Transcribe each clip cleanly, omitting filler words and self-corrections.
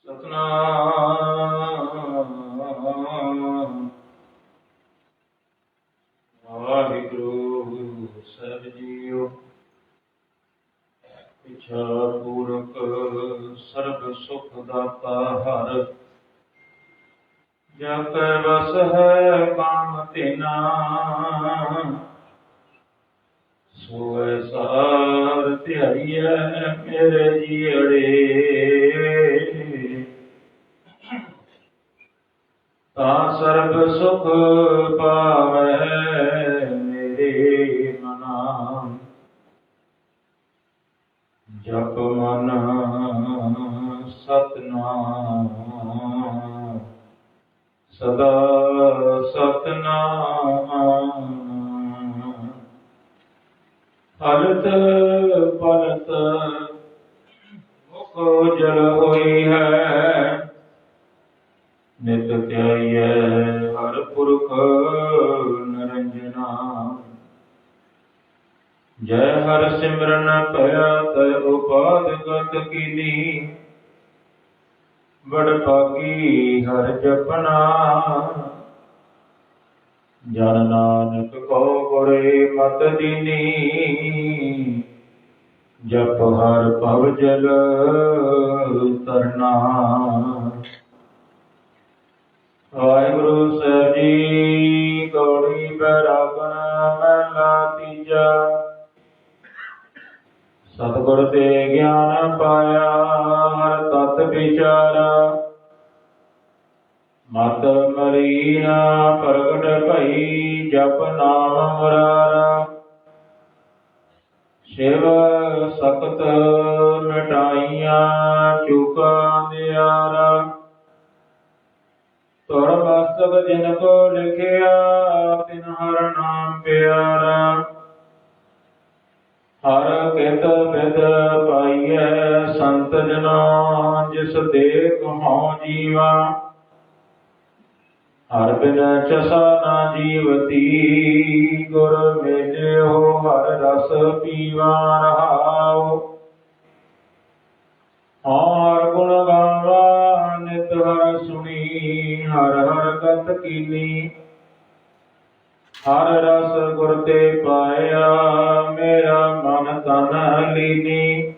ਸਤਨਾਮ ਵਾਹਿਗੁਰੂ ਸਾਹਿਬ JIO. ਇਛਾ ਪੂਰਕ ਸਰਬ ਸੁਖ ਦਾਤਾ ਹਰ, ਜਾ ਕੈ ਵਸ ਹੈ ਕਾਮ ਤੇਨਾ। ਸੋਇ ਸਾਰ ਧਿਆਈਐ ਮੇਰੇ ਜੀਅੜੇ, ਤਾਂ ਸਰਬ ਸੁਖ ਪਾਵੈ ਮੇਰੇ ਮਨਾ। ਜਪ ਮਨ ਸਤਨਾਮ ਸਦਾ ਸਤਨਾਮ। ਹਲਤ ਪਲਤ ਮੁਖ ਜਲ ਹੋਈ ਹੈ, ਨਿਤ ਧਿਆਈਐ ਹਰ ਪੁਰਖ ਨਿਰੰਜਨਾ। ਜੈ ਹਰਿ ਸਿਮਰਨ ਭਇਆ ਤੈ ਉਪਾਦ ਗਤ ਕੀਨੀ, ਬੜ ਭਾਗੀ ਹਰਿ ਜਪਨਾ। ਜਨ ਨਾਨਕ ਕੋ ਗੁਰੇ ਮਤ ਦੀਨੀ, ਜਪ ਹਰਿ ਭਵ ਜਲ ਤਰਨਾ। ਵਾਹਿਗੁਰੂ ਸਾਹਿਬ ਜੀ। ਗੌੜੀ ਬੈਰਾਗਣ ਮਹਿਲਾ ਤੀਜਾ। ਸਤਿਗੁਰ ਤੇ ਗਿਆਨ ਪਾਇਆ ਹਰ ਤਤ ਵਿਚਾਰਾ, ਮਤ ਮਰੀ ਨਾ ਪ੍ਰਗਟ ਭਈ ਜਪ ਨਾਮ ਮੁਰਾਰਾ। ਸ਼ਿਵ ਸਖਤ ਮਿਟਾਈਆਂ ਚੁਕਾ ਦਿਆਰਾ, ਤੁਰ ਮਸਤਕ ਜਿਨ ਕੋ ਲਿਖਿਆ ਤਿਨ ਹਰ ਨਾਮ ਪਿਆਰਾ। ਹਰ ਕਿਤ ਬਿਦ ਪਾਈਐ ਸੰਤ ਜਨੋ, ਜਿਸ ਦੇਖ ਹਉ ਜੀਵਾ। ਹਰ ਬਿਨ ਚਸਾ ਨਾ ਜੀਵਤੀ, ਗੁਰ ਮਿਲਿਓ ਹਰ ਰਸ ਪੀਵਾ ਰਹਾਉ। ਹਰ ਗੁਣ ਗਾਵਾ ਨਿਤ ਹਰ ਸੁਣੀ, ਹਰ ਹਰ ਗਤ ਕੀਨੀ। ਹਰ ਰਸ ਗੁਰ ਤੇ ਪਾਇਆ, ਮੇਰਾ ਮਨ ਤਨ ਲੀਨੀ।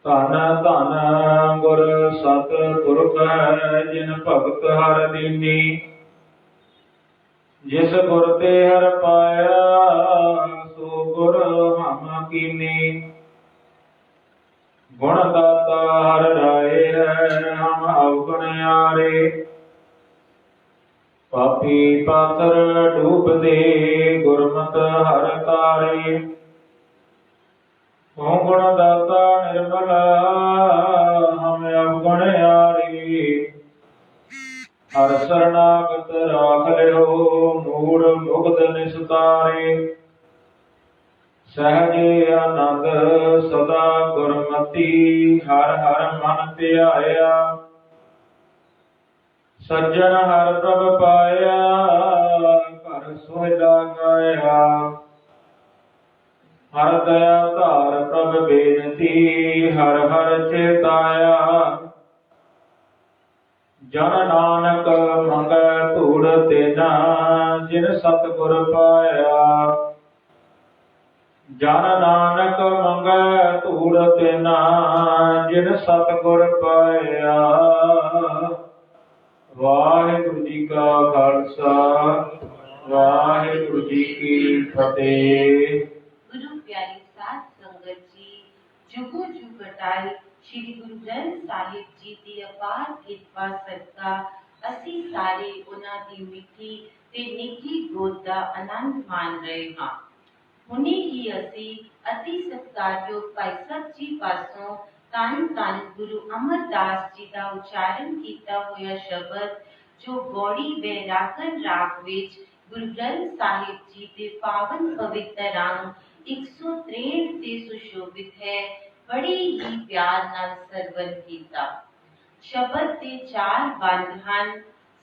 ਧਨ ਧਨ ਗੁਰ ਸਤ ਪੁਰਖ ਹੈ, ਜਿਨ ਭਗਤ ਹਰ ਦੀਨੀ। ਜਿਸ ਗੁਰ ਤੇ ਹਰ ਪਾਇਆ, ਸੋ ਗੁਰ ਹਮ ਕੀਨੀ। ਗੁਣ ਦਾਤਾ ਹਰ ਰਾਏ ਹੈ, ਹਮ ਅਵਗੁਣਿਆਰੇ। ਪਾਪੀ ਪਾਤਰ ਡੂਬਦੇ, ਗੁਰਮਤਿ ਹਰਿ ਤਾਰੇ। ਓ ਗੁਣ ਦਾਤਾ ਨਿਰਮਲ, ਹਮ ਅਵਗੁਣਿਆਰੇ। ਹਰਿ ਸਰਨਾਗਤ ਰਾਖ ਲਿਓ, ਮੂੜ ਮੁਗਧ ਨਿਸਤਾਰੇ। ਸਹਿਜ ਆਨੰਦ ਸਦਾ ਗੁਰਮਤੀ, ਹਰਿ ਹਰਿ ਮਨ ਧਿਆਇਆ। ਸੱਜਣ ਹਰਿ ਪ੍ਰਭ ਪਾਇਆ, ਘਰ ਸੋਹਿਲਾ ਗਾਇਆ। ਹਰਿ ਦਇਆ ਧਾਰ ਪ੍ਰਭ ਬੇਨਤੀ, ਹਰਿ ਹਰਿ ਚੇਤਾਇਆ। ਜਨ ਨਾਨਕ ਮੰਗੈ ਧੂੜ ਤੇਨਾ, ਜਿਨ ਸਤਿਗੁਰ ਪਾਇਆ। ਜਨ ਨਾਨਕ ਮੰਗੈ ਧੂੜ ਤੇਨਾ, ਜਿਨ ਸਤਿਗੁਰ ਪਾਇਆ। ਵਾਹਿਗੁਰੂ ਜੀ ਕਾ ਖਾਲਸਾ, ਵਾਹਿਗੁਰੂ ਜੀ ਕੀ ਫਤਿਹ। ਗੁਰੂ ਪਿਆਰੀ ਸਾਧ ਸੰਗਤ ਜੀ, ਜੁਗੋ ਜੁਗ ਅਟਲ ਸ਼੍ਰੀ ਗੁਰੂ ਗ੍ਰੰਥ ਸਾਹਿਬ ਜੀ ਦੀ ਅਪਾਰ ਕਿਰਪਾ ਸਦਕਾ ਅਸੀਂ ਸਾਰੇ ਉਹਨਾਂ ਦੀ ਮਿੱਠੀ ਤੇ ਨਿੱਘੀ ਗੋਦ ਦਾ ਆਨੰਦ ਮਾਣ ਰਹੇ ਹਾਂ। ਹੁਣੇ ਹੀ ਅਸੀਂ ਅਤੀ ਸਤਿਕਾਰਯੋਗ ਭਾਈ ਸਾਹਿਬ ਜੀ ਪਾਸੋਂ ਧੰਨ ਧੰਨ ਗੁਰੂ ਅਮਰਦਾਸ ਜੀ ਦਾ ਉਚਾਰਨ ਕੀਤਾ ਹੋਇਆ ਸ਼ਬਦ, ਜੋ ਗੌੜੀ ਬੈਰਾਗਣ ਰਾਗ ਵਿੱਚ ਗੁਰੂ ਗ੍ਰੰਥ ਸਾਹਿਬ ਜੀ ਦੇ ਪਾਵਨ ਪਵਿੱਤਰ ਅੰਗ 163 ਤੇ ਸੁਸ਼ੋਭਿਤ ਹੈ, ਬੜੇ ਹੀ ਪਿਆਰ ਨਾਲ ਸਰਵਨ ਕੀਤਾ। ਸ਼ਬਦ ਦੇ 4 ਬੰਦ ਹਨ।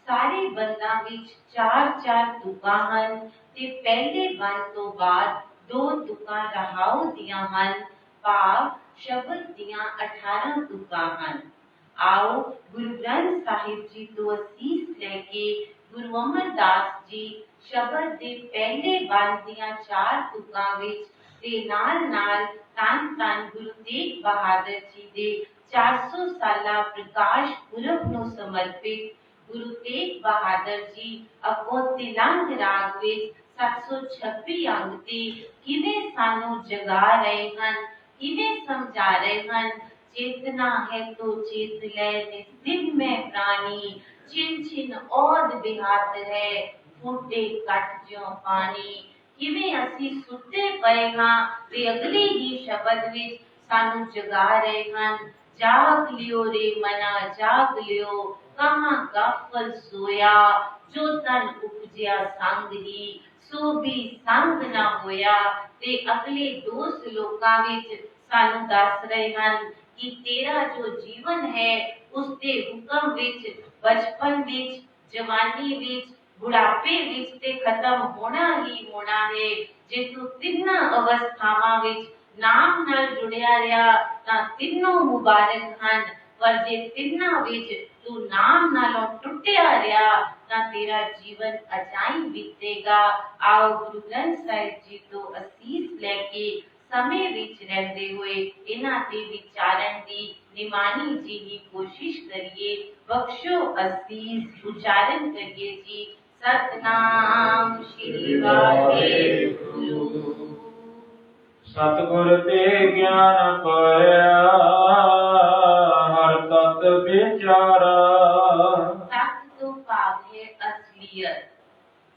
ਸਾਰੇ ਬੰਦਾਂ ਵਿੱਚ 4-4 ਤੁਕਾਂ ਹਨ ਤੇ ਪਹਿਲੇ ਬੰਦ ਤੋਂ ਬਾਅਦ 2 ਤੁਕਾਂ ਰਹਾਉ ਦੀਆਂ ਹਨ। ਭਾਵ ਸ਼ਬਦ ਦੀਆਂ 18 ਤੁਕਾਂ ਹਨ। आओ गुरु ग्रंथ साहिब जी तो असीस लेके गुरु अमरदास जी शब्द दे पहले बंद दियां 4 तुकां विच ते नाल धन धन गुरु तेग बहादुर जी दे 400 साला प्रकाश पुरब नूं समर्पित गुरु तेग बहादुर जी अगों तिलंग राग विच 726 अंग ते किवें सानू जगा रहे हैं, किवें समझा रहे हैं। चेतना है तो चेत ले निस्दिन में प्राणी, छिन छिन औद बिहात है फूटे कट ज्यों पानी। किवें असी सुते पए हां ते अगले ही शब्द विच सानू जगा रहे हैं। जाग लियो रे मना जाग लियो, कहां गाफल सोया, जो तन उपजिया संग ही सो भी संग ना होया। ते अगले 2 श्लोकां विच सानू दस रहे हैं कि तेरा जो जीवन है उसके हुक्म विच बचपन विच जवानी विच बुढ़ापे विच ते खत्म होना ही होना है। जे तू तिन्ना अवस्थावां विच नाम नाल जुड़िया रहा तां तिन्नों मुबारक हन, पर जे तिन्ना विच तू नाम नालों टुटिया रहा तां तेरा जीवन अजाई बीतेगा। आओ गुरु ग्रंथ साहिब जी तो असीस लेके समय विच रहते हुए इन्हां ते विचारण दी निमानी जी की कोशिश करिए। बख्शो असीस उच्चारण करिए जी। सतनाम श्री वाहेगुरु। सतगुर ते ज्ञान पाया हर तत विचारा। तत् तो भाव है असलियत।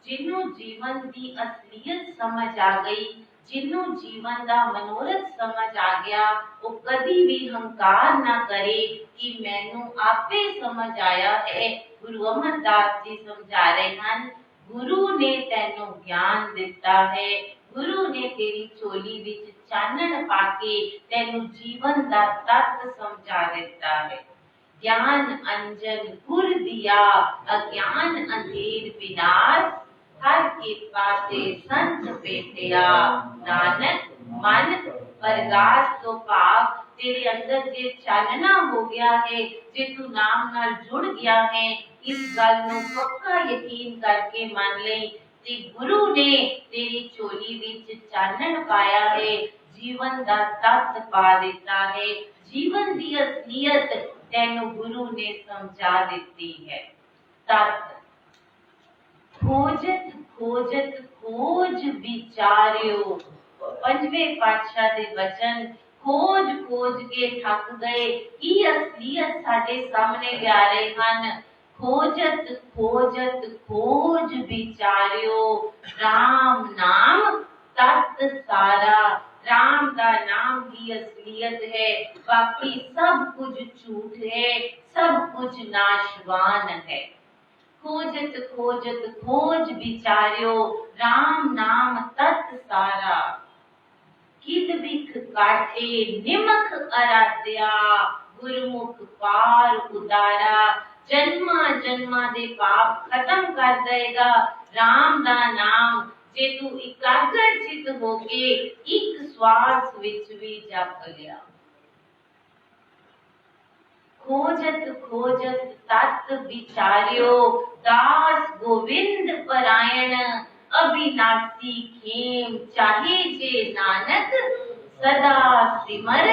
जिन्हों जीवन की असलियत समझ आ गई, जिन्हों जीवन का मनोरथ समझ आ गया, वो कभी भी हंकार ना करे कि मैनू आपे समझ आया है। गुरु अमरदास जी समझा रहे हैं, गुरु ने तैनू ज्ञान दिता है, गुरु ने तेरी झोली विच चानन पाके तैनू जीवन का तत्व समझा दिता है। ज्ञान अंजन गुर दिया, अज्ञान अंधेर विनाश, हर कृपा से संत भेटिया। नानक मन परगास तो भाव तेरे अंदर जे चानना हो गया है, जे तू नाम नाल जुड़ गया है, इस गल नू पक्का यकीन करके मान ले कि गुरु ने तेरी झोली विच चानन पाया है, जीवन दा तत्त पा दिता है, जीवन दी असलियत तैनू गुरु ने समझा दिती है। तत्त खोजत खोजत खोज विचारियो। पंजवें पातशाह दे वचन खोज खोज के थक गए, की असलियत साडे सामने लिया रहे हैं। खोजत खोजत खोज विचारियो, राम नाम तत्त सारा। राम का नाम ही असलियत है, बाकी सब कुछ झूठ है, सब कुछ नाशवान है। खोजत खोजत खोज विचारियो, राम नाम तत्त सारा। किद बिख काटे निमख आराध्या, गुरमुख पार उतारा। जन्मा जन्मा दे पाप खत्म कर देगा राम दा नाम, जे तू एकाग्र चित होके एक श्वास विच भी जप लिया। खोजत खोजत तत्त विचारियो, दास गोविंद परायण। अविनाशी खेम चाहे जे नानक, सदा सिमर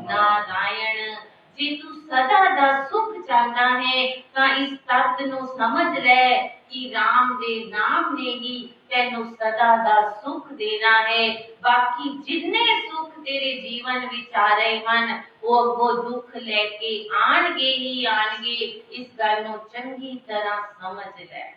नारायण। जे तू सदा दा सुख चाहता है तां इस तत्त नू समझ ले कि राम दे नाम ने ही तैनू सदा दा सुख देना है। बाकी जिन्ने सुख तेरे जीवन विच आ रहे हैं वो अगो दुख लेके आणगे ही आणगे, इस गल नू चंगी तरह समझ ले।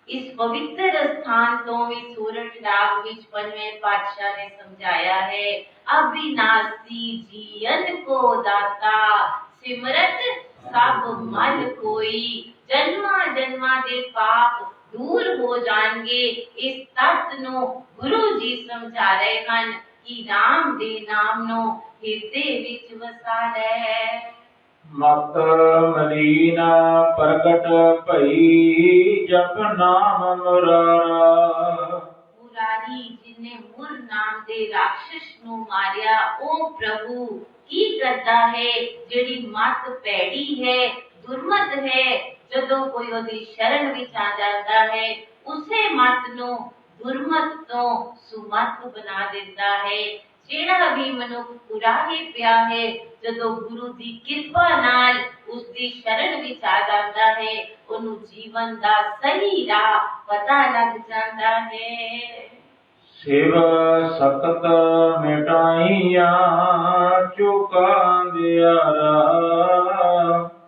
इस पवित्र स्थान तो भी सूरत राग विच पंजवें पातशाह ने समझाया है, अविनाशी जीवन को दाता, सिमरत सब मन कोई। जन्मा जन्मा दे पाप दूर हो जाएंगे। इस तत्त नो गुरु जी समझा रहे हैं कि राम दे नाम नो हिरदे विच वसा ले। मत मलीना प्रकट भई, जप नाम मुरारा। मुरारी जिन जिन्हें मुर नाम दे राक्षस नू मारिया, ओ प्रभु की करता है जेड़ी मत पैड़ी है, दुर्मत है। जदों कोई ओदी शरण विच आ जाता है, उसे मत नू दुर्मत तो सुमत बना देता है। जेड़ा भी मनुख कुराहे पिया है, जदों गुरु दी किरपा नाल उसदी शरण विच आ जाता है, ओनू जीवन दा सही राह पता लग जाता है। शिव सकत मिटाइया चुका दियारा।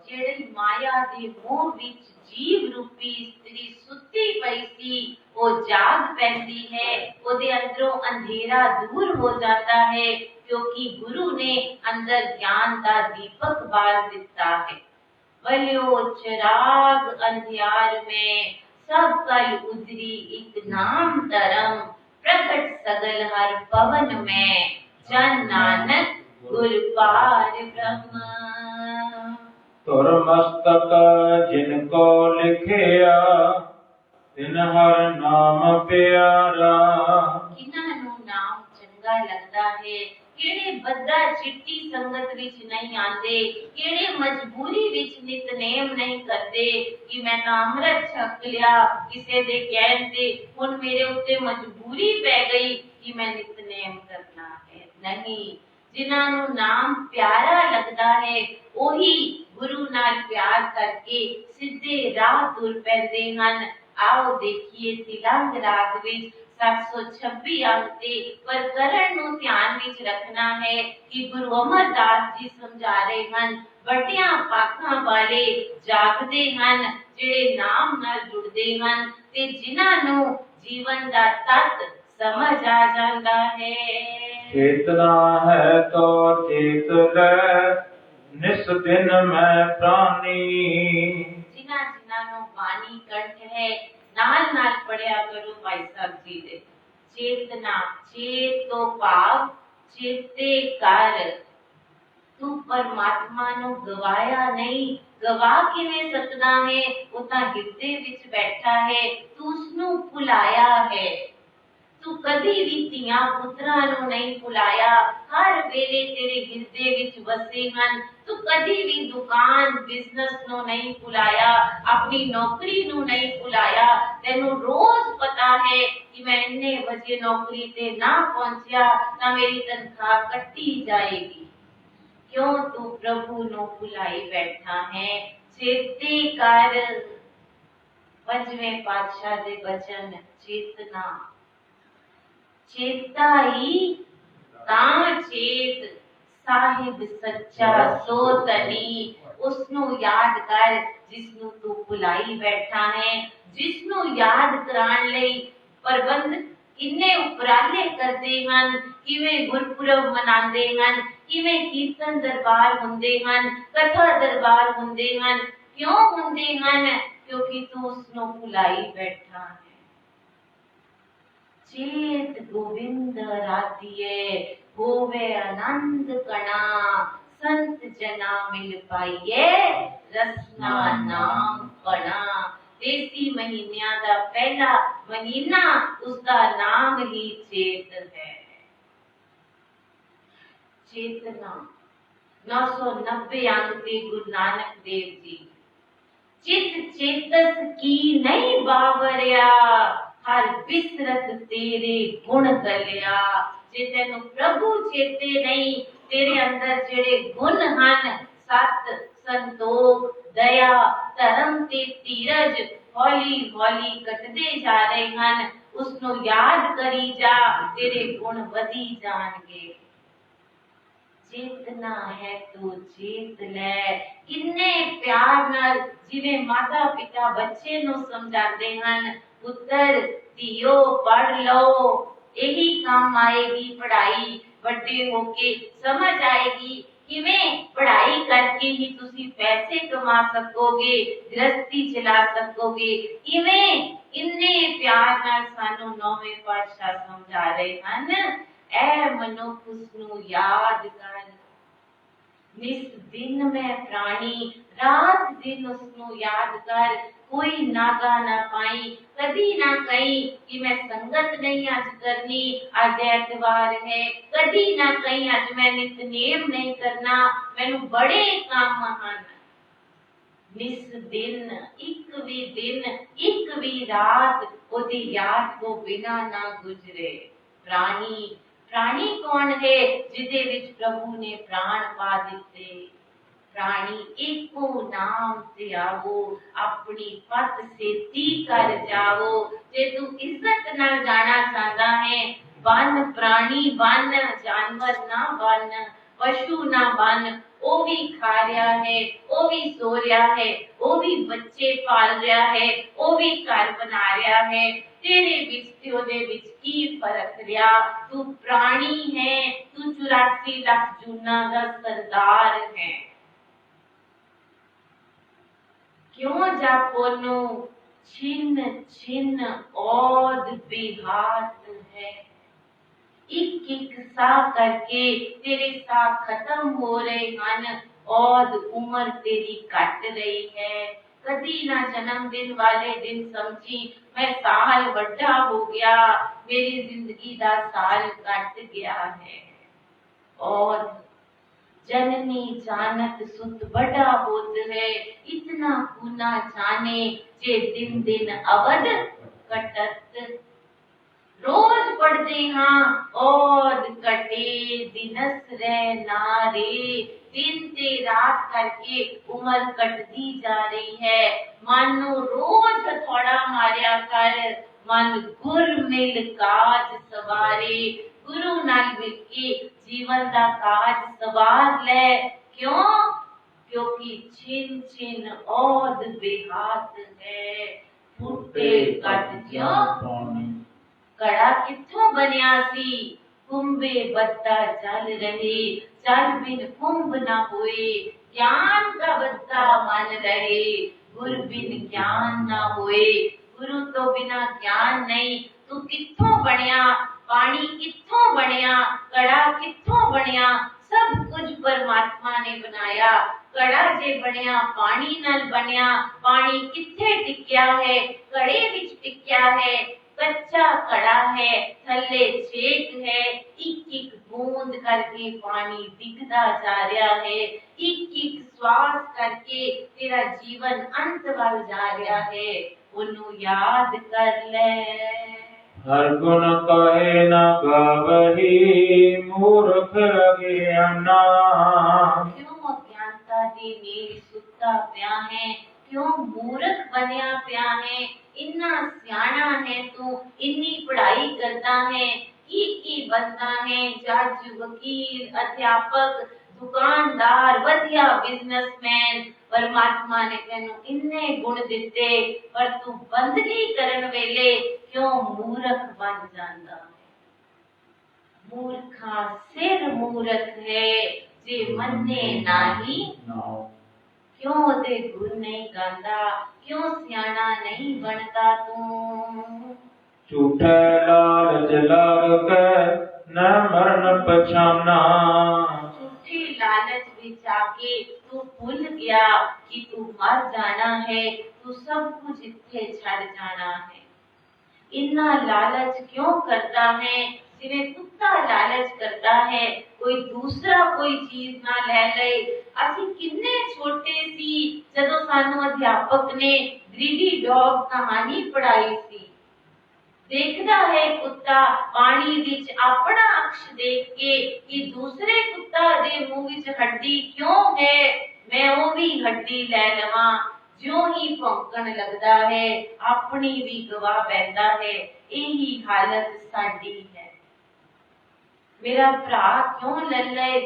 जेड़ी माया दे मोह विच जीव रूपी स्त्री सुत्ती पई सी, वो जाग पैंदी है, ओदे अंदरों अंधेरा दूर हो जाता है, क्योंकि गुरु ने अंदर ज्ञान दा दीपक बाल दिता है। वलियो चिराग अंधियार में, सब कल उजरी एक नाम धर्म, प्रकट सगल हर पवन में, जन नानक गुर पार ब्रह्म। तुर मस्तक जिनको लिखिया, तिन हर नाम प्यारा। किन्हां नू नाम चंगा लगदा है, केड़े बद्दा चिट्टी संगत विच नहीं आंदे, केड़े मजबूरी विच नितनेम नहीं करदे कि मैं तां अमृत छक लिया किसे दे कहण ते, हुण मेरे उत्ते मजबूरी पै गई कि मैं नितनेम करना है। नहीं, जिन्हां नू नाम प्यारा लगदा है, ओही गुरु नाल प्यार करके सीधे राह तुर पैंदे हन। आओ देखिए तिलंग राग विच 726 अंक ते प्रकरण नू ध्यान विच रखना है कि गुरु अमरदास जी समझा रहे हन, बड़ियां पाखां वाले जागदे हन, जेड़े नाम नाल जुड़दे हन ते जिन्हां नू जीवन दा तत समझ आ जांदा है। चेतना है तो चेत ले, निस दिन मैं प्राणी। जिन्हां जिन्हां नू बानी कंठ है, नाल नाल पढ़िया करो भाई साहब जी दे। चेतना, चेत तो भाव चेते कर, तू परमात्मा नू गवाया नहीं, गवा किवें सकदा है, वो तां हिरदे विच बैठा है, तू उसनू भुलाया है। तू कदी भी धीआं पुत्रां नू नहीं भुलाया, हर वेले तेरे हिरदे विच वसे हन। तू कदी भी दुकान बिजनेस नू नहीं भुलाया, अपनी नौकरी नू नहीं भुलाया। तेनू रोज पता है कि मैं इन्ने बजे नौकरी ते ना पहुंचिया तां मेरी तनख्वाह कट्टी जाएगी। क्यों तू प्रभु नू भुलाई बैठा है? चेते कर। पंजवें पातशाह दे वचन, चेतना चेता ही तां चेत, साहिब सच्चा सो तनी। उसनू याद कर जिसनू तू भुलाई बैठा है, जिसनू याद कराने लई प्रबंध किन्ने उपराले करदे हन, किवें गुरपुरब मनांदे हन, किवें कीर्तन दरबार हुंदे हन, कथा दरबार हुंदे हन। क्यों हुंदे हन? क्योंकि तू उसनू भुलाई बैठा है। चेत गोविंद रातिए, होवे आनंद कणा, संत जना मिल पाइए, रसना नाम पणा। देसी महीनिया दा पहला महीना, उसका नाम ही चेत है। चेतना 990 अंक ते गुरु नानक देव जी। चित चेतस की नहीं बावरिया, हर बिसरत तेरे गुण गलिया। जे तेनू प्रभु चेते नहीं, तेरे अंदर जेड़े गुण हन, सत, संतोख, दया, धर्म ते धीरज हौली हौली कटदे जा रहे हन, उसनू याद करी जा, तेरे गुण वधी जाणगे। चेतना है तो चेत ले। किन्ने प्यार नाल जिवें माता पिता बच्चे नू समझाते हन, पुत्र धीओ पढ़ लो, यही काम आएगी पढ़ाई, बड़े होके समझ आएगी किवें पढ़ाई करके ही तुसी पैसे कमा सकोगे, गृहस्थी चला सकोगे। किवें इन्ने प्यार नाल सानू नौवें पातशाह समझा रहे हन, ऐ मनुख उसनू याद कर। निस दिन में प्राणी, रात दिन उसनू याद कर, कोई नागा ना पाई, कदी ना कही कि मैं संगत नहीं अज करनी, अज एतवार है, कदी ना कही अज मैं नितनेम नहीं करना, मैनू बड़े काम हन। निस दिन एक भी रात ओदी याद को बिना ना गुजरे। प्राणी प्राणी कौन है जिदे विच प्रभु ने प्राण पा दिते। प्राणी एको नाम ते आवो, अपनी पत सेती कर जावो। जे तू इज्जत नाल जाना चाहता है, बन प्राणी बन, जानवर ना बन, पशु ना बन। ओ भी खा रहा है, ओ भी सो रहा है, ओ भी बच्चे पाल रहा है, ओ भी घर बना रहा है। तेरे विच ते ओदे विच की फर्क रहा। तू प्राणी है, तू 84 लाख जूना दा सरदार है। क्यों जापोनो छिन्न छिन्न औद बेहात है। एक एक सा करके तेरे सा खत्म हो रहे हैं, और उम्र तेरी कट रही है। कदी ना जन्मदिन वाले दिन समझी मैं साल बड़ा हो गया, मेरी जिंदगी दा साल कट गया है। और जननी जानत सुत बड़ा होत है, इतना गुना जाने जे दिन दिन अवध कटत। रोज पढ़ते हाँ और कटे दिनस रह नारे। दिन ते रात करके उम्र कटती जा रही है। मानो रोज हथौड़ा मारिया कर, मन गुर मिल काज सवारे। गुरु नाल मिल के जीवन का काज सवार ले। क्यों? क्योंकि छिन छिन औद बेहात है, फूटे कट क्यों। कड़ा किथों बनिया सी, कुंभे बद्दा चल रहे, चल बिन कुंभ न होए। ज्ञान का बद्दा मन रहे, गुर बिन ज्ञान न होए। गुरु तो बिना ज्ञान नहीं। तू किथों बनिया, पानी किथों बनिया, कड़ा किथों बनिया। सब कुछ परमात्मा ने बनाया। कड़ा जे बनिया पानी नाल बनिया, पानी किथे टिक्या है, कड़े विच टिक्या है। कच्चा कड़ा है, थल्ले छेक है, एक एक बूंद करके पानी दिखदा जा रहा है। एक एक श्वास करके तेरा जीवन अंत वाल जा रहा है। उन्हें याद कर ले। हर गुण कहे न गावही, मूर्ख अज्ञाना। क्यों अज्ञानता दी मेरी सुता पिया है, क्यों मूर्ख बनिया पिया है। इन्ना सियाना है तू, इन्नी पढ़ाई करता है, की बनता है। जज वकील अध्यापक दुकानदार वधिया बिजनेसमैन। परमात्मा ने तेनू इन्ने गुण दिते, पर तू बंदगी करन वेले क्यों मूर्ख बन जांदा है। मूर्खा सिर मूर्ख है, जे मन्ने नाही। क्यों ते गुण नहीं गांदा, क्यों सियाना नहीं बनता तू। झूठे लालच लाग के न मरण पछाना। झूठी लालच विच आके तू भूल गया कि तू मर जाना है, तू सब कुछ इत्थे छड़ जाना है। इन्ना लालच क्यों करता है, जिन्हें कुत्ता लालच करता है कोई दूसरा कोई चीज ना ले ले। ਅਸੀਂ किन्ने छोटे सी जदों सानू अध्यापक ने ग्रीडी डॉग कहानी पढ़ाई सी। देखदा है कुत्ता पानी विच अपना अक्ष देख के कि दूसरे कुत्ता दे मुंह विच हड्डी क्यों है, मैं वो भी हड्डी ले लवां। ज्यों ही भौंकण लगदा है, अपनी भी गवा बैठा है। यही हालत साडी है। मेरा भरा क्यों लल्ले,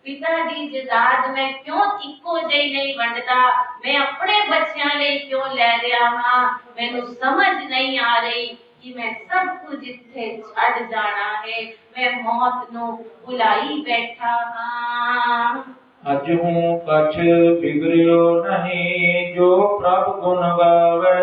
पिता दी जायदाद मैं क्यों इक्को जही नहीं वंडदा। मैं अपने बच्चों लिए क्यों ले रहा हाँ। मैनू समझ नहीं आ रही कि मैं सब कुछ इत्थे छड़ जाना है। मैं मौत नू बुलाई बैठा हाँ। अज हूँ कछ बिगड़ियो नहीं, जो प्रभ गुण गावे।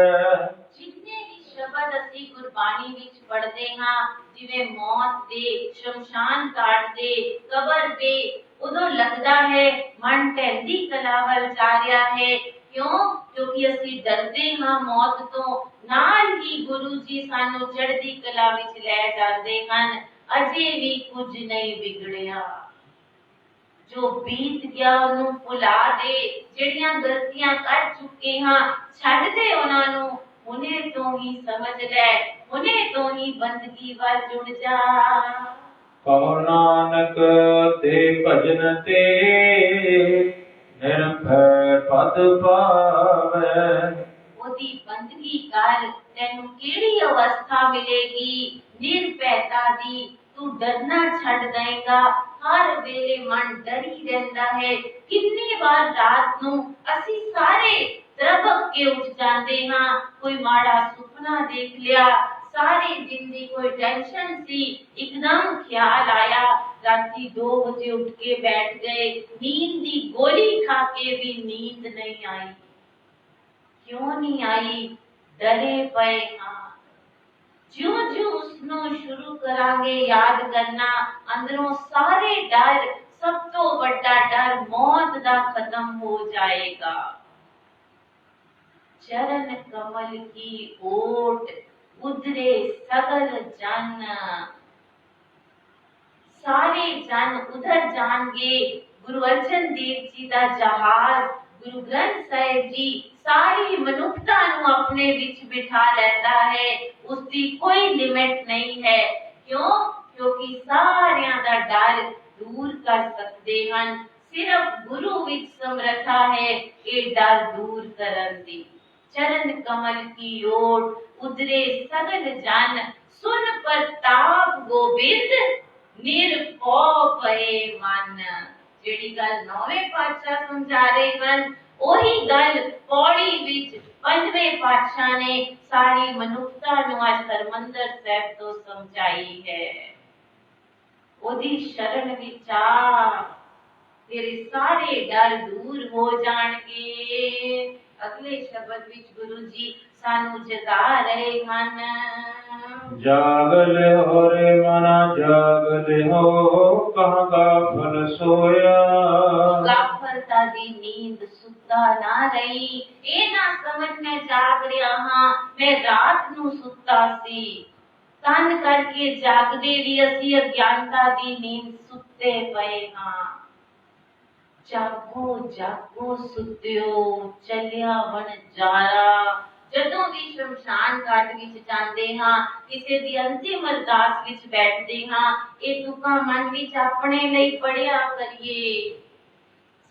जितने भी शब्द असी गुरबाणी विच पढ़ते हाँ, जिवें मौत दे, शमशान घाट दे, कबर दे, ਉਦੋਂ ਲੱਗਦਾ ਹੈ ਮਨ ਢਹਿੰਦੀ ਕਲਾ ਵੱਲ ਜਾ ਰਿਹਾ ਹੈ। ਕਿਉਂ? ਕਿਉਂਕਿ ਅਸੀਂ ਡਰਦੇ ਹਾਂ ਮੌਤ ਤੋਂ। ਨਾਲ ਹੀ ਗੁਰੂ ਜੀ ਸਾਨੂੰ ਚੜ੍ਹਦੀ ਕਲਾ ਵਿੱਚ ਲੈ ਜਾਂਦੇ ਹਨ। ਅਜੇ ਵੀ ਕੁਝ ਨਹੀਂ ਵਿਗੜਿਆ। ਜੋ ਬੀਤ ਗਿਆ ਉਹਨੂੰ ਭੁਲਾ ਦੇ। ਜਿਹੜੀਆਂ ਗਲਤੀਆਂ ਕਰ ਚੁੱਕੇ ਹਾਂ ਛੱਡ ਦੇ ਉਹਨਾਂ ਨੂੰ। ਹੁਣੇ ਤੋਂ ਹੀ ਸਮਝ ਲੈ, ਹੁਣੇ ਤੋਂ ਹੀ ਬੰਦਗੀ ਵੱਲ ਜੁੜ ਜਾ। ਕਹੋ ਨਾਨਕ ਤੇ ਭਜਨ ਤੇ ਨਿਰਭੈ ਪਦ ਪਾਵੈ। ਉਹਦੀ ਬੰਦਗੀ ਕਰ, ਤੈਨੂੰ ਕਿਹੜੀ ਅਵਸਥਾ ਮਿਲੇਗੀ ਨਿਰਭੈਤਾ ਦੀ। ਤੂੰ ਡਰਨਾ ਛੱਡ ਦੇਗਾ। ਹਰ ਵੇਲੇ ਮਨ ਡਰੀ ਰਹਿੰਦਾ ਹੈ। ਕਿੰਨੀ ਵਾਰ ਰਾਤ ਨੂੰ ਅਸੀਂ ਸਾਰੇ ਦਰਬਕ ਕੇ ਉੱਠ ਜਾਂਦੇ ਹਾਂ। ਕੋਈ ਮਾੜਾ ਸੁਪਨਾ ਦੇਖ ਲਿਆ, ਸਾਰੇ ਦਿਨ ਦੀ ਕੋਈ ਟੈਨਸ਼ਨ ਸੀ, ਇੱਕਦਮ ਖਿਆਲ ਆਇਆ, ਰਾਤੀ 2 ਵਜੇ ਉੱਠ ਕੇ ਬੈਠ ਗਏ। ਨੀਂਦ ਦੀ ਗੋਲੀ ਖਾ ਕੇ ਵੀ ਨੀਂਦ ਨਹੀਂ ਆਈ। ਕਿਉਂ ਨਹੀਂ ਆਈ? ਡਰੇ ਪਏ ਹਾਂ। ਜਿਉਂ-ਜਿਉਂ ਉਸਨੂੰ ਸ਼ੁਰੂ ਕਰਾਂਗੇ ਯਾਦ ਕਰਨਾ, ਅੰਦਰੋਂ ਸਾਰੇ ਡਰ, ਸਭ ਤੋਂ ਵੱਡਾ ਡਰ ਮੌਤ ਦਾ ਖਤਮ ਹੋ ਜਾਏਗਾ। ਚਰਨ ਕਮਲ ਕੀ ओट उधरे सगल जन। ਸਾਰੇ ਜਨ ਉਧਰ ਜਾਣਗੇ। ਗੁਰੂ ਅਰਜਨ ਦੇਵ ਜੀ ਦਾ ਜਹਾਜ਼, ਗੁਰੂ ਗ੍ਰੰਥ ਸਾਹਿਬ ਜੀ ਸਾਰੀ ਮਨੁੱਖਤਾ ਨੂੰ ਆਪਣੇ ਵਿੱਚ ਬਿਠਾ ਲੈਂਦਾ ਹੈ। ਉਸਦੀ ਕੋਈ ਲਿਮਿਟ ਨਹੀਂ ਹੈ। ਕਿਉਂ? ਕਿਉਂਕਿ ਸਾਰਿਆਂ ਦਾ ਡਰ ਦੂਰ ਕਰ ਸਕਦੇ ਹਨ। ਸਿਰਫ ਗੁਰੂ ਵਿੱਚ ਸਮਰੱਥਾ ਹੈ ਇਹ ਡਰ ਦੂਰ ਕਰਨ ਦੀ। ਚਰਨ ਕਮਲ ਕੀ ओट उधरे सगल जन, सुन प्रताप गोबिंद निरभਉ ਭਏ ਮਨ। ਜਿਹੜੀ ਗੱਲ 9ਵੇਂ ਪਾਤਸ਼ਾਹ ਸਮਝਾ ਰਹੇ ਹਨ, ਉਹੀ ਗੱਲ ਪੌੜੀ ਵਿੱਚ 5ਵੇਂ ਪਾਤਸ਼ਾਹ ਨੇ ਸਾਰੀ ਮਨੁੱਖਤਾ ਨੂੰ ਅੱਜ ਹਰਿਮੰਦਰ ਸਾਹਿਬ ਤੋਂ ਸਮਝਾਈ ਹੈ। ਉਹਦੀ ਸ਼ਰਨ ਵਿੱਚ ਆ, ਤੇਰੇ ਸਾਰੇ ਡਰ ਦੂਰ ਹੋ ਜਾਣਗੇ। ਅਗਲੇ ਸ਼ਬਦ ਵਿੱਚ ਗੁਰੂ ਜੀ ਸਾਨੂੰ ਜਗਾ ਰਹੇ ਹਨ। ਜਾਗ ਲਿਓ ਰੇ ਮਨਾ ਜਾਗ ਲਿਓ, ਕਹਾਂ ਗਾਫਲ ਸੋਇਆ। ਗਾਫਲਤਾ ਦੀ ਨੀਂਦ ਸੁੱਤਾ ਨਾ ਰਹੀ। ਇਹ ਨਾ ਸਮਝ ਮੈਂ ਜਾਗ ਰਿਹਾ ਹਾਂ, ਮੈਂ ਰਾਤ ਨੂੰ ਸੁੱਤਾ ਸੀ। ਤਨ ਕਰਕੇ ਜਾਗਦੇ ਵੀ ਅਸੀਂ ਅਗਿਆਨਤਾ ਦੀ ਨੀਂਦ ਸੁੱਤੇ ਪਏ ਹਾਂ। ਜਾਗੋ ਜਾਗੋ ਸੁੱਤਿਓ, ਚੱਲਿਆ ਵਣਜਾਰਾ। ਜਦੋਂ ਵੀ ਸ਼ਮਸ਼ਾਨ ਘਾਟ ਵਿੱਚ ਜਾਂਦੇ ਹਾਂ, ਕਿਸੇ ਦੀ ਅੰਤਿਮ ਅਰਦਾਸ ਵਿੱਚ ਬੈਠਦੇ ਹਾਂ, ਇਹ ਤੁਕਾਂ ਮਨ ਵਿੱਚ ਆਪਣੇ ਲਈ ਪੜਿਆ ਕਰੀਏ।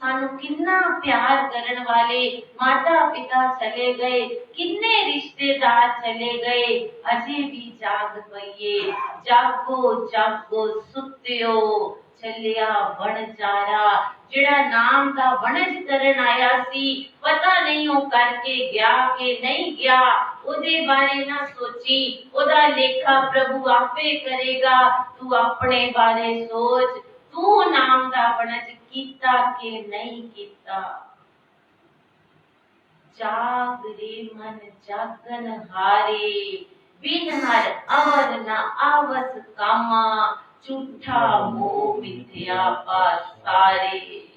ਸਾਨੂੰ ਕਿੰਨਾ ਪਿਆਰ ਕਰਨ ਵਾਲੇ ਮਾਤਾ ਪਿਤਾ ਚਲੇ ਗਏ, ਕਿੰਨੇ ਰਿਸ਼ਤੇਦਾਰ ਚਲੇ ਗਏ, ਅਜੇ ਵੀ ਜਾਗ ਪਈਏ। ਜਾਗੋ ਜਾਗੋ ਸੁੱਤਿਓ, ਚੱਲਿਆ ਵਣਜਾਰਾ। ਜਿਹੜਾ ਨਾਮ ਦਾ ਵਣਜ ਕਰਨ ਆਇਆ ਸੀ, ਪਤਾ ਨਹੀਂ ਉਹ ਕਰਕੇ ਗਿਆ ਕਿ ਨਹੀਂ ਗਿਆ। ਉਹਦੇ ਬਾਰੇ ਨਾ ਸੋਚੀ, ਉਹਦਾ ਲੇਖਾ ਪ੍ਰਭੂ ਆਪੇ ਕਰੇਗਾ। ਤੂੰ ਆਪਣੇ ਬਾਰੇ ਸੋਚ, ਤੂੰ ਨਾਮ ਦਾ ਵਣਜ ਕੀਤਾ ਕਿ ਨਹੀਂ ਕੀਤਾ। ਜਾਗ ਰੇ ਮਨ ਜਾਗਨ ਹਾਰੇ, ਬਿਨ ਹਰ ਅਵਰ ਨਾ ਆਵਸ ਕਾਮਾ। ਝੂਠਾ ਮੋਹ ਮਿਥਿਆ ਪਾਸਾਰੇ।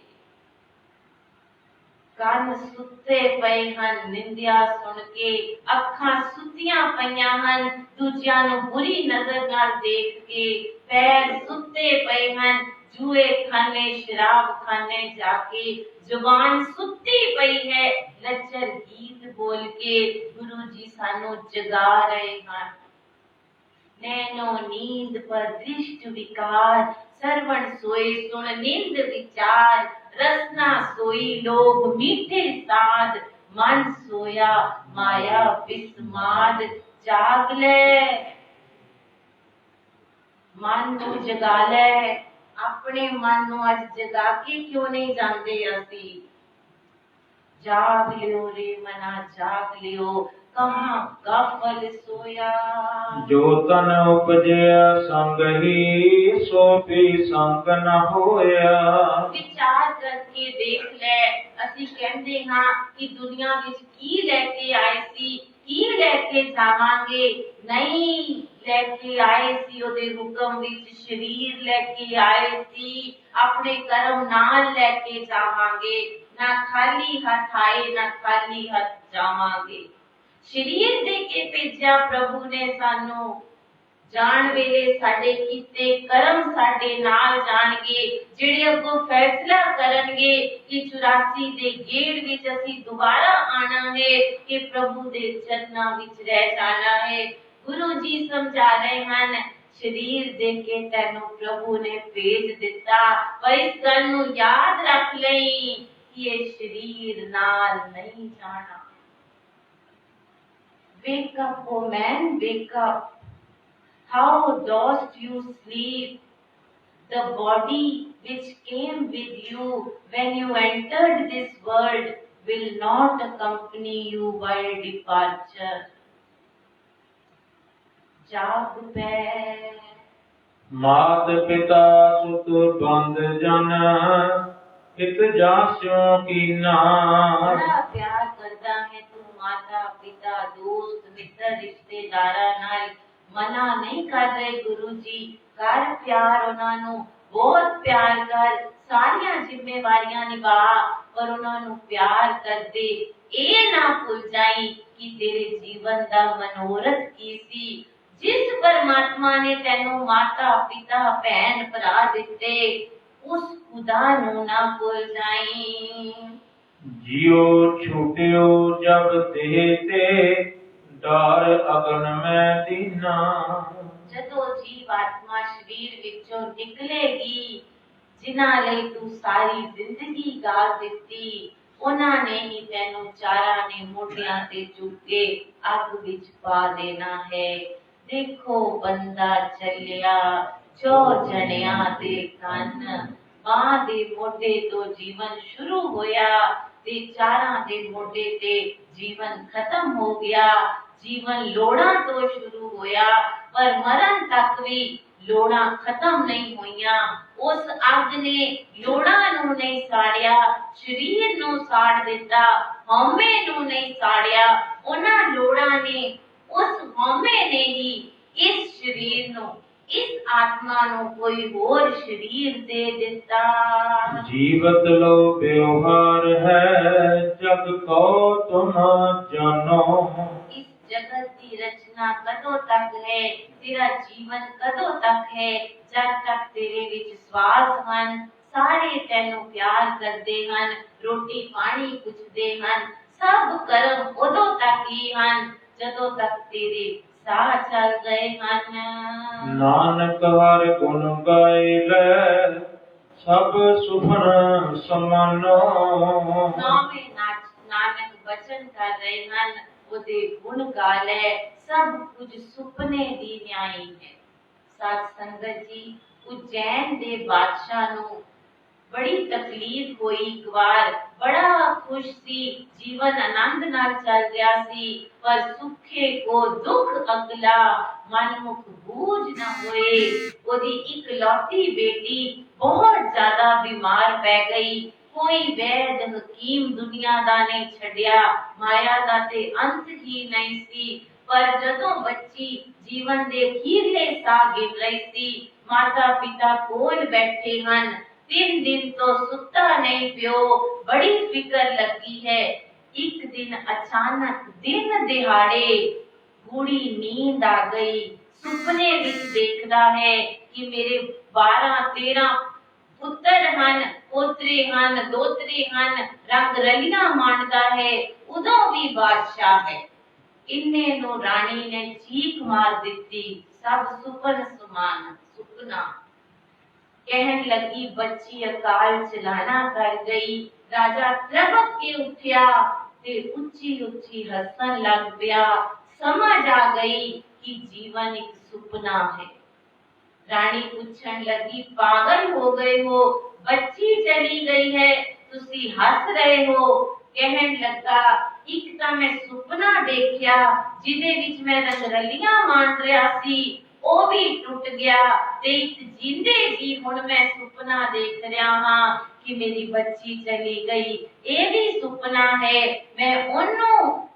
ਕੰਨ ਸੁੱਤੇ ਪਏ ਹਨ ਨਿੰਦਿਆ ਸੁਣ ਕੇ, ਅੱਖਾਂ ਸੁੱਤੀਆਂ ਪਈਆਂ ਹਨ ਦੂਜਿਆਂ ਨੂੰ ਬੁਰੀ ਨਜ਼ਰ ਨਾਲ ਦੇਖ ਕੇ, ਪੈਰ ਸੁੱਤੇ ਪਏ ਹਨ ਜੂਏ ਖਾਨੇ ਸ਼ਰਾਬ ਖਾਨੇ ਜਾ ਕੇ, ਜ਼ੁਬਾਨ ਸੁੱਤੀ ਪਈ ਹੈ ਲੱਚਰ ਗੀਤ ਬੋਲ ਕੇ। ਗੁਰੂ ਜੀ ਸਾਨੂੰ ਜਗਾ ਰਹੇ ਹਨ। नैनो नींद पर दृष्ट विकार, सरवण सोए सुन निंद विचार। रसना सोई लोभ मीठे साध, मन सोया माया विस्माद। जाग ले, मन को जगा ले। अपने मन ਨੂੰ ਅੱਜ ਜਗਾ ਕੇ ਕਿਉਂ ਨਹੀਂ ਜਾਂਦੇ ਅਸੀਂ? ਜਾਗ ਲਿਓ ਰੇ ਮਨਾ ਜਾਗ ਲਿਓ, ਕਹਾਂ ਗਾਫਲ ਸੋਇਆ। ਜੋ ਤਨ ਉਪਜਿਆ ਸੰਗ ਹੀ, ਸੋ ਵੀ ਸੰਗ ਨ ਹੋਇਆ। ਵਿਚਾਰ ਕਰਕੇ ਦੇਖ ਲੈ, ਅਸੀਂ ਕਹਿੰਦੇ ਹਾਂ ਕਿ ਦੁਨੀਆ ਵਿੱਚ ਕੀ ਲੈ ਕੇ ਆਏ ਸੀ, ਕੀ ਲੈ ਕੇ ਜਾਵਾਂਗੇ। ਨਹੀਂ ਲੈ ਕੇ ਆਏ ਸੀ ਉਹਦੇ ਹੁਕਮ ਵਿੱਚ, ਸਰੀਰ ਲੈ ਕੇ ਆਏ ਸੀ, ਆਪਣੇ ਕਰਮ ਨਾਲ ਲੈ ਕੇ ਜਾਵਾਂਗੇ। ਨਾ ਖਾਲੀ ਹੱਥ ਆਏ, ਨਾ ਖਾਲੀ ਹੱਥ ਜਾਵਾਂਗੇ। ਸਰੀਰ ਦੇ ਕੇ ਭੇਜਿਆ ਪ੍ਰਭੂ ਨੇ ਸਾਨੂੰ। ਜਾਣ ਵੇਲੇ ਸਾਡੇ ਕੀਤੇ ਕਰਮ ਸਾਡੇ ਨਾਲ ਜਾਣਗੇ, ਜਿਹੜੇ ਅੱਗੋਂ ਫੈਸਲਾ ਕਰਨਗੇ ਕਿ 84 ਦੇ ਗੇੜ ਵਿੱਚ ਅਸੀਂ ਦੁਬਾਰਾ ਆਣਾ ਹੈ ਕਿ ਪ੍ਰਭੂ ਦੇ ਚਰਨਾਂ ਵਿੱਚ ਰਹਿ ਜਾਣਾ ਹੈ। ਗੁਰੂ ਜੀ ਸਮਝਾ ਰਹੇ ਹਨ, ਸਰੀਰ ਦੇ ਕੇ ਤੈਨੂੰ ਪ੍ਰਭੂ ਨੇ ਭੇਜ ਦਿੱਤਾ, ਪਰ ਇਸ ਗੱਲ ਨੂੰ ਯਾਦ ਰੱਖ ਲਈ ਕਿ ਇਹ ਸਰੀਰ ਨਾਲ ਨਹੀਂ ਜਾਣਾ। Wake up, O man, wake up. How dost you sleep? The body which came with you when you entered this world will not accompany you while departure. जाग पै मात पिता सुत बंद जन हित जास्यो कीना। बड़ा प्यार करता है तू माता पिता दोस्त मित्र रिश्तेदारा नाल। मना नहीं कर रहे गुरु जी, कर प्यार ਉਹਨਾਂ ਨੂੰ, ਬਹੁਤ ਪਿਆਰ ਕਰ, ਸਾਰੀਆਂ ਜ਼ਿੰਮੇਵਾਰੀਆਂ ਨਿਭਾ, ਪਰ ਉਹਨਾਂ ਨੂੰ ਪਿਆਰ ਕਰਦੇ। ਇਹ ਨਾ ਭੁੱਲ ਜਾਈ ਕਿ ਤੇਰੇ ਜੀਵਨ ਦਾ ਮਨੋਰਥ ਕੀ ਸੀ। ਜਿਸ ਪਰਮਾਤਮਾ ਨੇ ਤੈਨੂੰ ਮਾਤਾ ਪਿਤਾ ਭੈਣ ਭਰਾ ਦਿੱਤੇ, ਉਸ ਖੁਦਾ ਨੂੰ ਨਾ ਭੁੱਲ ਜਾਈ। जियो छूटियो जब देह ते ਡਰ ਅਗਨ ਮੈਂ ਦੀਨਾ। ਜਦੋਂ ਜੀਵ ਆਤਮਾ ਸਰੀਰ ਵਿੱਚੋਂ ਨਿਕਲੇਗੀ, ਜਿਨ੍ਹਾਂ ਲਈ ਤੂੰ ਸਾਰੀ ਜ਼ਿੰਦਗੀ ਗਾਲ ਦਿੱਤੀ, ਉਹਨਾਂ ਨੇ ਹੀ ਤੈਨੂੰ ਚਾਰਾਂ ਨੇ ਮੋਢਿਆਂ ਤੇ ਚੁੱਕ ਕੇ ਅੱਗ ਵਿੱਚ ਪਾ ਦੇਣਾ ਹੈ। ਦੇਖੋ ਬੰਦਾ ਚੱਲਿਆ 4 ਜਣਿਆਂ ਦੇ ਕੰਨ, ਮਾਂ ਦੇ ਮੋਢੇ ਤੋਂ ਜੀਵਨ ਸ਼ੁਰੂ ਹੋਇਆ ਤੇ ਚਾਰਾਂ ਦੇ ਮੋਢੇ ਤੇ ਜੀਵਨ ਖਤਮ ਹੋ ਗਿਆ। ਜੀਵਨ ਲੋੜਾਂ ਤੋਂ ਸ਼ੁਰੂ ਹੋਇਆ, ਪਰ ਮਰਨ ਤੱਕ ਵੀ ਲੋੜਾਂ ਖਤਮ ਨਹੀਂ ਹੋਈਆਂ। ਉਸ ਅੱਗ ਨੇ ਲੋੜਾਂ ਨੂੰ ਨਹੀਂ ਸਾੜਿਆ, ਸਰੀਰ ਨੂੰ ਸਾੜ ਦਿੱਤਾ, ਹਉਮੈ ਨੂੰ ਨਹੀਂ ਸਾੜਿਆ। ਉਹਨਾਂ ਲੋੜਾਂ ਨੇ, ਉਸ ਹਉਮੈ ਨੇ ਹੀ ਇਸ ਸਰੀਰ ਨੂੰ, ਇਸ ਆਤਮਾ ਨੂੰ ਕੋਈ ਹੋਰ ਸਰੀਰ ਦੇ ਦਿੱਤਾ। ਜੀਵਤ ਲੋ ਵਿਵਹਾਰ ਹੈ ਜਗ ਕੋ ਤੁਮ ਜਾਨੋ। ਇਸ जगत की रचना कदों तक है, तेरा जीवन कदों तक है। जब तक तेरे विच श्वास हन, सारे तैनू प्यार करते हन, रोटी पानी पुछते हन, सब कर्म उदों तक ही हन जदों तक तेरे साह चल गए हन। नानक हर गुण गाए ले सब सुफन समानो। नानक वचन कर रहे हन, ਉਹਦੇ ਗੁਣ ਗਾ ਲੈ, ਸਭ ਕੁਝ ਸੁਪਨੇ ਦੀ ਨਿਆਈ ਹੈ। ਸਾਧ ਸੰਗਤ ਜੀ, ਉਜੈਨ ਦੇ ਬਾਦਸ਼ਾਹ ਨੂੰ ਬੜੀ ਤਕਲੀਫ ਹੋਈ। ਇੱਕ ਵਾਰ ਬੜਾ ਖੁਸ਼ ਸੀ, ਜੀਵਨ ਆਨੰਦ ਨਾਲ ਚੱਲ ਰਿਹਾ ਸੀ, ਪਰ ਸੁਖੇ ਕੋ ਦੁੱਖ ਅਗਲਾ ਮਨਮੁਖ ਬੂਝ ਨਾ ਹੋਏ। ਉਹਦੀ ਇਕਲੌਤੀ ਬੇਟੀ ਬਹੁਤ ਜ਼ਿਆਦਾ ਬਿਮਾਰ ਪੈ ਗਈ। ਕੋਈ ਵੈਦ ਹਕੀਮ ਦੁਨੀਆ ਦਾ ਨਹੀਂ ਛੱਡਿਆ, ਮਾਇਆ ਦਾ ਤੇ ਅੰਤ ਹੀ ਨਹੀਂ ਸੀ। ਪਰ ਜਦੋਂ ਬੱਚੀ ਜੀਵਨ ਦੇ ਅਖੀਰਲੇ ਸਾਹ ਗਿਣ ਰਹੀ ਸੀ, ਮਾਤਾ ਪਿਤਾ ਕੋਲ ਬੈਠੇ ਹਨ। 3 ਦਿਨ ਤੋਂ ਸੁੱਤਾ ਨਹੀਂ ਪਿਓ, ਬੜੀ ਫਿਕਰ ਲੱਗੀ ਹੈ। ਇੱਕ ਦਿਨ ਅਚਾਨਕ ਦਿਨ ਦਿਹਾੜੇ ਗੂੜੀ ਨੀਂਦ ਆ ਗਈ। ਸੁਪਨੇ ਵਿੱਚ ਦੇਖਦਾ ਹੈ ਕਿ ਮੇਰੇ 12-13 ਪੁੱਤਰ ਹਨ, ਪੋਤਰੇ ਹਨ, ਦੋਤਰੇ ਹਨ, ਰੰਗ ਰਲੀਆਂ ਮਾਣਦਾ ਹੈ, ਉਦੋਂ ਵੀ ਬਾਦਸ਼ਾਹ ਹੈ। ਇੰਨੇ ਨੂੰ ਰਾਣੀ ਨੇ ਚੀਖ ਮਾਰ ਦਿੱਤੀ, ਸਭ ਸੁਪਨ ਸਮਾਨ ਸੁਪਨਾ। ਕਹਿਣ ਲੱਗੀ, ਬੱਚੀ ਅਕਾਲ ਚਲਾਣਾ ਕਰ ਗਈ। ਰਾਜਾ ਤ੍ਰਭਕ ਕੇ ਉੱਠਿਆ ਤੇ ਉੱਚੀ ਉੱਚੀ ਹੱਸਣ ਲੱਗ ਪਿਆ। ਸਮਝ ਆ ਗਈ ਕਿ ਜੀਵਨ ਇੱਕ ਸੁਪਨਾ ਹੈ। ਰਾਣੀ ਪੁੱਛਣ ਲੱਗੀ, ਪਾਗਲ ਹੋ ਗਏ ਹੋ, ਬੱਚੀ ਚਲੀ ਗਈ ਹੈ, ਤੁਸੀਂ ਹੱਸ ਰਹੇ ਹੋ। ਕਹਿਣ ਲੱਗਾ, ਇੱਕ ਤਾਂ ਮੈਂ ਸੁਪਨਾ ਦੇਖਿਆ ਜਿਹਦੇ ਵਿੱਚ ਮੈਂ ਰੰਗਰਲੀਆਂ ਮਾਣ ਰਿਹਾ ਸੀ, ਉਹ ਵੀ ਟੁੱਟ ਗਿਆ, ਤੇ ਇੱਕ ਜਿੰਦੇ ਜੀ ਹੁਣ ਮੈਂ ਸੁਪਨਾ ਦੇਖ ਰਿਹਾ ਹਾਂ ਕਿ ਮੇਰੀ ਬੱਚੀ ਚਲੀ ਗਈ। ਇਹ ਵੀ ਸੁਪਨਾ ਹੈ, ਮੈਂ ਉਹਨੂੰ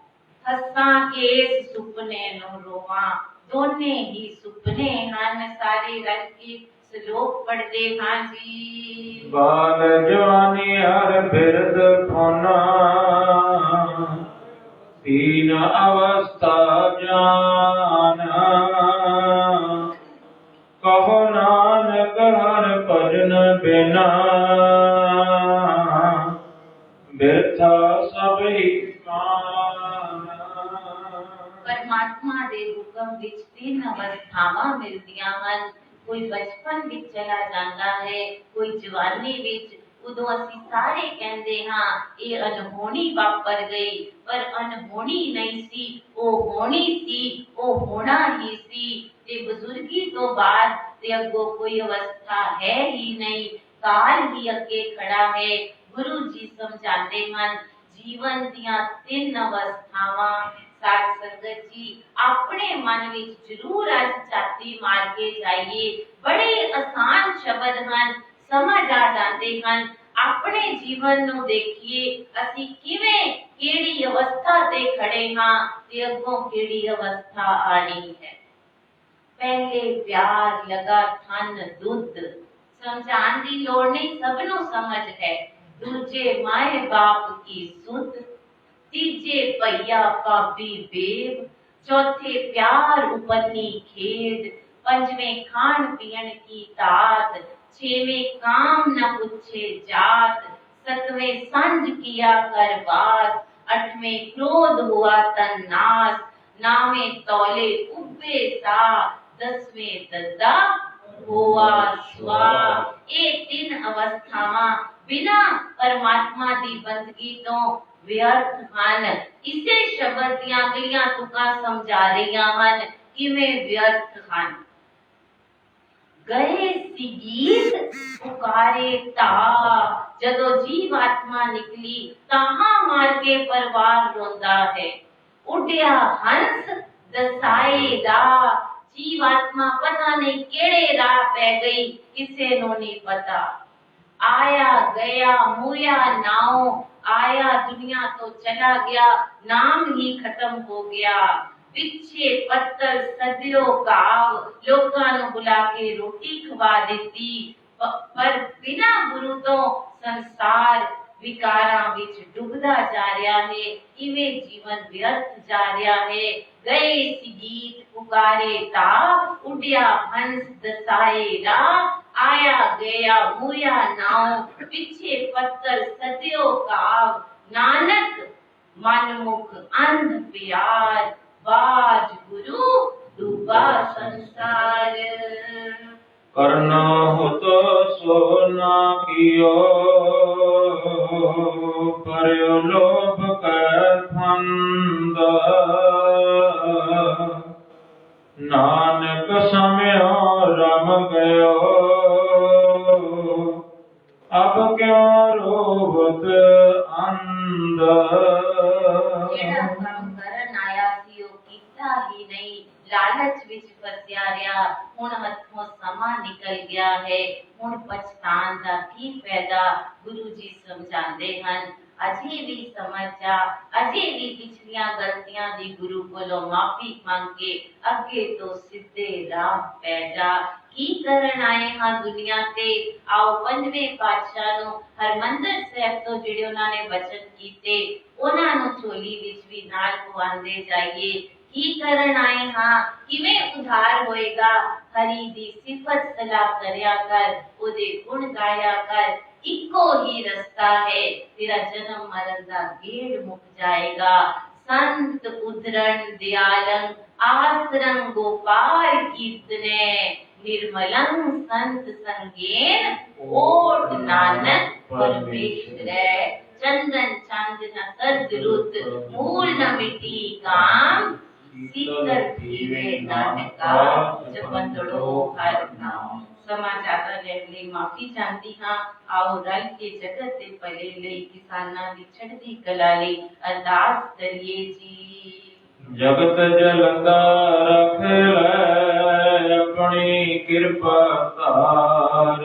ਹੱਸਾਂ ਕਿ ਇਸ ਸੁਪਨੇ ਨੂੰ ਰੋਵਾਂ। ਦੋਨੇ ਹੀ ਸੁਪਨੇ ਹਨ। ਸਾਰੇ ਰਲ ਕੇ ਸ਼ਲੋਕ ਪੜ੍ਹਦੇ ਹਾਂ ਜੀ। ਬਾਲ ਜਵਾਨੀ ਹਰ ਬਿਰਦ ਫੋਨਾ, ਤੀਨ ਅਵਸਥਾ ਜਾਨ। ਕਹੋ ਨਾਨਕ ਹਰ ਭਜਨ ਬਿਨਾ, ਬਿਰਥਾ ਸਭੀ ਮਾਨ। ਪਰਮਾਤਮਾ ਦੇ ਹੁਕਮ ਵਿੱਚ ਤਿੰਨ ਅਵਸਥਾਵਾਂ ਮਿਲਦੀਆਂ ਹਨ। ਕੋਈ ਬਚਪਨ ਵਿੱਚ ਚਲਾ ਜਾਂਦਾ ਹੈ, ਕੋਈ ਜਵਾਨੀ ਵਿੱਚ। ਉਦੋਂ ਅਸੀਂ ਸਾਰੇ ਕਹਿੰਦੇ ਹਾਂ ਇਹ ਅਨਹੋਣੀ ਵਾਪਰ ਗਈ, ਪਰ ਅਨਹੋਣੀ ਨਹੀਂ ਸੀ, ਉਹ ਹੋਣੀ ਸੀ, ਉਹ ਹੋਣਾ ਹੀ ਸੀ। ਤੇ ਬਜ਼ੁਰਗੀ ਤੋਂ ਬਾਅਦ ਤੇ ਅੱਗੋਂ ਕੋਈ ਅਵਸਥਾ ਹੈ ਹੀ ਨਹੀਂ, ਕਾਲ ਹੀ ਅੱਗੇ ਖੜਾ ਹੈ। ਗੁਰੂ ਜੀ ਸਮਝਾਉਂਦੇ ਹਨ ਜੀਵਨ ਦੀਆਂ ਤਿੰਨ ਅਵਸਥਾਵਾਂ। ਸਾਧ ਸੰਗਤ ਜੀ ਆਪਣੇ ਮਨ ਵਿੱਚ ਜ਼ਰੂਰ ਅੱਜ ਝਾਤੀ ਮਾਰ ਕੇ ਜਾਈਏ। ਬੜੇ ਆਸਾਨ ਸ਼ਬਦ ਹਨ, ਸਮਝ ਆ ਜਾਂਦੇ ਹਨ। ਆਪਣੇ ਜੀਵਨ ਨੂੰ ਦੇਖੀਏ, ਅਸੀਂ ਕਿਵੇਂ ਕਿਹੜੀ ਅਵਸਥਾ ਤੇ ਖੜੇ ਹਾਂ ਤੇ ਅੱਗੋਂ ਕਿਹੜੀ ਅਵਸਥਾ ਆਣੀ ਹੈ। ਪਹਿਲੇ ਪਿਆਰ ਲਗਾ ਥਨ ਦੁੱਧ, ਸਮਝਾਉਣ ਦੀ ਲੋੜ ਨਹੀਂ, ਸਭ ਨੂੰ ਸਮਝ ਹੈ। ਦੂਜੇ ਮਾਏ ਬਾਪ ਕੀ ਸੁਧ, ਤੀਜੇ ਭਈਆ ਭਾਬੀ ਬੇਬ, ਚੌਥੇ ਪਿਆਰ ਉਪਨੀ ਖੇਡ, पंचवें खान पीन की तात, छेवें काम न पूछे जात, सतवें संज किया कर वास, अठवें क्रोध हुआ तन नास, नावें तौले उब्बे सा, दसवें दद्दा हुआ स्वा। ये तीन अवस्थावां बिना परमात्मा दी बंदगी तो व्यर्थ हन। इसे शब्द दियां गलियां तुकां समझा रहीआं हन किवें व्यर्थ हन। गए सिगीत पुकारे ता, जदों जीव आत्मा निकली ताहां मार के परिवार रोंदा है। उड़िया हंस दसाए दा, जीव आत्मा पता नहीं केड़े राह पै गई, किसे नो नहीं पता। आया गया मुया नाओ, आया दुनिया तो चला गया, नाम ही खत्म हो गया। पिछे पत्तल सदियो काव, लोकां नूं बुला के रोटी खवा दिती, पर बिना गुरु तो संसार विकारां विच डुबदा जा रहा है। इवें जीवन व्यर्थ जा रहा है। गए सी गीत पुकारे ता, उड़िया हंस दसाए राह, आया गया मुया नाओ, पिछे पत्तल सदियो काव। नानक मनमुख अंध प्यार, बाज गुरु डूबा संसार। करना हो तो सो ना कियो, पर्यो लोभ कै फंद। नानक समयो रम गयो, अब क्यों रोवत अंध। ਜਿਹੜਾ ਕੰਮ ਕਰਨ ਆਇਆ ਸੀ ਉਹ ਕੀਤਾ ਹੀ ਨਹੀਂ, ਲਾਲਚ ਵਿੱਚ ਫਸਿਆ ਰਿਹਾ। ਹੁਣ ਹੱਥੋਂ ਸਮਾਂ ਨਿਕਲ ਗਿਆ ਹੈ, ਹੁਣ ਪਛਤਾਣ ਦਾ ਕੀ ਫਾਇਦਾ। ਗੁਰੂ ਜੀ ਸਮਝਾਉਂਦੇ ਹਨ ਅਜੇ ਵੀ ਸਮਝ ਜਾ, ਅਜੇ ਵੀ ਪਿਛਲੀਆਂ ਗਲਤੀਆਂ ਦੀ ਗੁਰੂ ਕੋਲੋਂ ਮਾਫੀ ਮੰਗ ਕੇ ਅੱਗੇ ਤੋਂ ਸਿੱਧੇ ਰਾਹ ਪੈ ਜਾ। ਕੀ ਕਰਨ ਆਏ ਹਾਂ ਦੁਨੀਆ ਤੇ। ਆਓ ਪੰਜਵੇਂ ਪਾਤਸ਼ਾਹ ਨੂੰ ਹਰਮੰਦਰ ਸਾਹਿਬ ਤੋਂ ਜਿਹੜੇ ਉਹਨਾਂ ਨੇ ਬਚਨ ਕੀਤੇ ਉਹਨਾਂ ਨੂੰ ਝੋਲੀ ਵਿੱਚ ਵੀ ਨਾਲ ਪਵਾਉਂਦੇ ਜਾਈਏ। ਕੀ ਕਰਨ ਆਏ ਹਾਂ, ਕਿਵੇਂ ਉਧਾਰ ਹੋਏਗਾ। ਹਰੀ ਦੀ ਸਿਫਤ ਸਲਾਹ ਕਰਿਆ ਕਰ, ਉਹਦੇ ਗੁਣ ਗਾਇਆ ਕਰ। ਇੱਕੋ ਹੀ ਰਸਤਾ ਹੈ, ਤੇਰਾ ਜਨਮ ਮਰਨ ਦਾ ਗੇੜ ਮੁੱਕ ਜਾਏਗਾ। संत उदरण दयालं, आसरं गोपाल कीर्तने, निर्मलं संत संगेन, ओट नानक परमेश्वरै। चंदन चंद न सर्द रुत, मूल न मिटी काम, सीकर पीवे नानका, जपंदड़ो हर नाम। समा ज्यादा ਲੈਣ ਲਈ ਮਾਫੀ ਚਾਹੁੰਦੀ ਹਾਂ। ਆਓ ਰਲ ਕੇ ਜਗਤ ਦੇ ਭਲੇ ਲਈ, ਕਿਸਾਨਾਂ ਦੀ ਚੜ੍ਹਦੀ ਕਲਾ ਲਈ ਅਰਦਾਸ ਕਰੀਏ ਜੀ। ਜਗਤ ਜਲੰਦਾ ਰਖ ਲੈ, ਆਪਣੀ ਕਿਰਪਾ ਧਾਰ।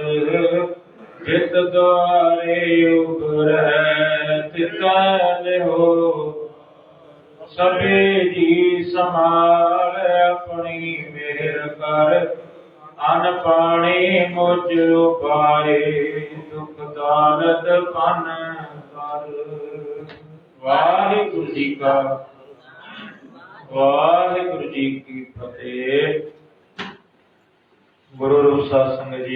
ਜਿਤ ਦੁਆਰੇ ਉਬਰੈ ਤਿਤੈ ਲਿਹੋ, ਸਭੇ ਜੀ ਸਮਾਲ। ਆਪਣੀ ਮਿਹਰ ਕਰ ਅਨ ਪਾਣੀ ਮੁਝ ਉਪਾਏ ਦੁਖ ਦਾਲਤ ਪਨ ਕਰ। ਵਾਹਿਗੁਰੂ ਜੀ ਕਾ ਵਾਹਿਗੁਰੂ ਜੀ ਕੀ ਫਤਿਹ। ਗੁਰੂ ਰੂਪ ਸਾਧ ਸੰਗਤ ਜੀ।